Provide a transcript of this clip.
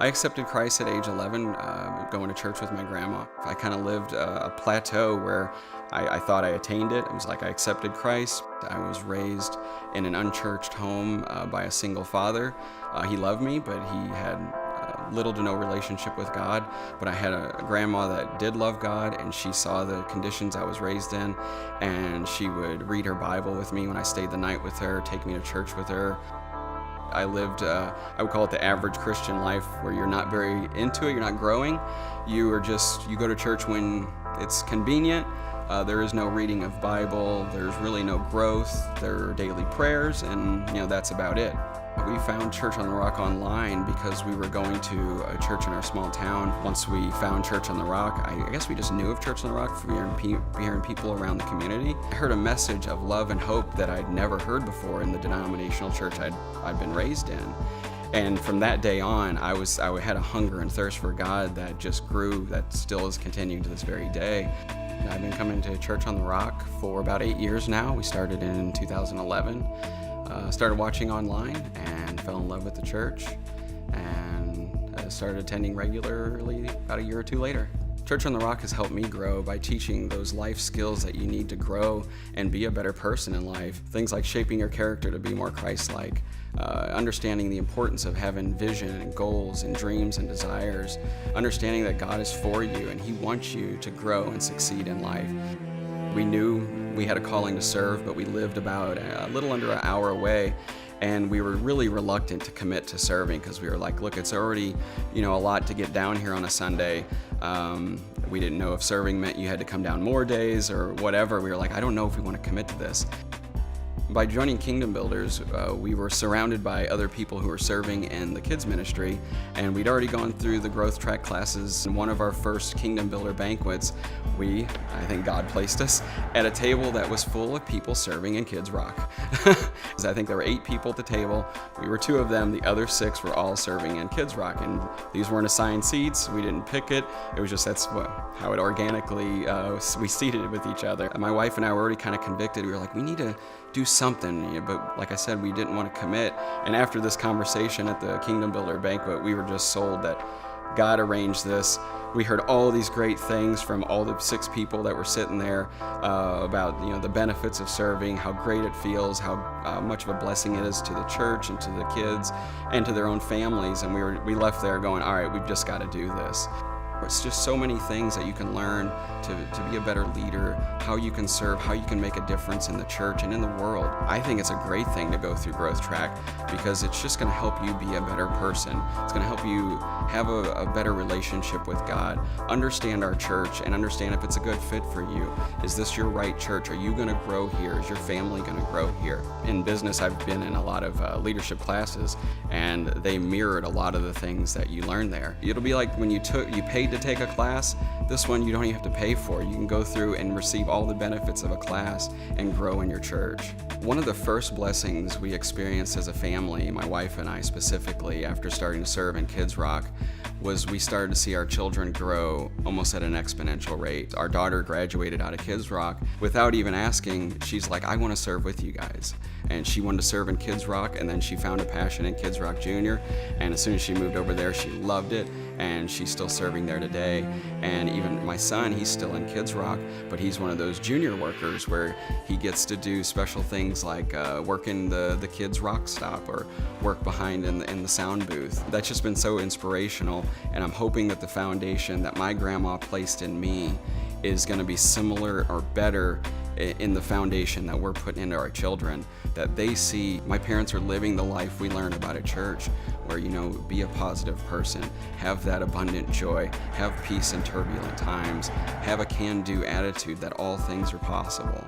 I accepted Christ at age 11, going to church with my grandma. I kind of lived a plateau where I thought I attained it. It was like I accepted Christ. I was raised in an unchurched home by a single father. He loved me, but he had little to no relationship with God. But I had a grandma that did love God, and she saw the conditions I was raised in, and she would read her Bible with me when I stayed the night with her, take me to church with her. I lived, I would call it the average Christian life, where you're not very into it, you're not growing. You go to church when it's convenient. There is no reading of Bible, there's really no growth. There are daily prayers, and that's about it. We found Church on the Rock online because we were going to a church in our small town. Once we found Church on the Rock, I guess we just knew of Church on the Rock from hearing people around the community. I heard a message of love and hope that I'd never heard before in the denominational church I'd been raised in. And from that day on, I had a hunger and thirst for God that just grew, that still is continuing to this very day. I've been coming to Church on the Rock for about 8 years now. We started in 2011. Started watching online and fell in love with the church, and started attending regularly about a year or two later. Church on the Rock has helped me grow by teaching those life skills that you need to grow and be a better person in life. Things like shaping your character to be more Christ-like, understanding the importance of having vision and goals and dreams and desires, understanding that God is for you and He wants you to grow and succeed in life. We knew we had a calling to serve, but we lived about a little under an hour away, and we were really reluctant to commit to serving because we were like, look, it's already a lot to get down here on a Sunday. We didn't know if serving meant you had to come down more days or whatever. We were like, I don't know if we want to commit to this. By joining Kingdom Builders, we were surrounded by other people who were serving in the kids ministry, and we'd already gone through the growth track classes. In one of our first Kingdom Builder banquets, I think God placed us at a table that was full of people serving in Kids Rock. I think there were 8 people at the table. We were 2 of them. The other 6 were all serving in Kids Rock, and these weren't assigned seats. We didn't pick it. It was just how it organically we seated with each other. My wife and I were already kind of convicted. We were like, we need to do something, but like I said, we didn't want to commit. And after this conversation at the Kingdom Builder banquet, we were just sold that God arranged this. We heard all these great things from all the 6 people that were sitting there about the benefits of serving, how great it feels, how much of a blessing it is to the church and to the kids and to their own families. And we left there going, all right, we've just got to do this. It's just so many things that you can learn to be a better leader, how you can serve, how you can make a difference in the church and in the world. I think it's a great thing to go through Growth Track because it's just going to help you be a better person. It's going to help you have a better relationship with God, understand our church, and understand if it's a good fit for you. Is this your right church? Are you going to grow here? Is your family going to grow here? In business, I've been in a lot of leadership classes, and they mirrored a lot of the things that you learn there. It'll be like when you paid to take a class. This one you don't even have to pay for. You can go through and receive all the benefits of a class and grow in your church. One of the first blessings we experienced as a family, my wife and I specifically, after starting to serve in Kids Rock, was we started to see our children grow almost at an exponential rate. Our daughter graduated out of Kids Rock. Without even asking, she's like, I want to serve with you guys. And she wanted to serve in Kids Rock, and then she found a passion in Kids Rock Junior. And as soon as she moved over there, she loved it, and she's still serving there today. And even my son, he's still in Kids Rock, but he's one of those junior workers where he gets to do special things like work in the kids' rock stop or work behind in the sound booth. That's just been so inspirational, and I'm hoping that the foundation that my grandma placed in me is going to be similar or better in the foundation that we're putting into our children, that they see my parents are living the life we learn about at church, where be a positive person, have that abundant joy, have peace in turbulent times, have a can-do attitude that all things are possible.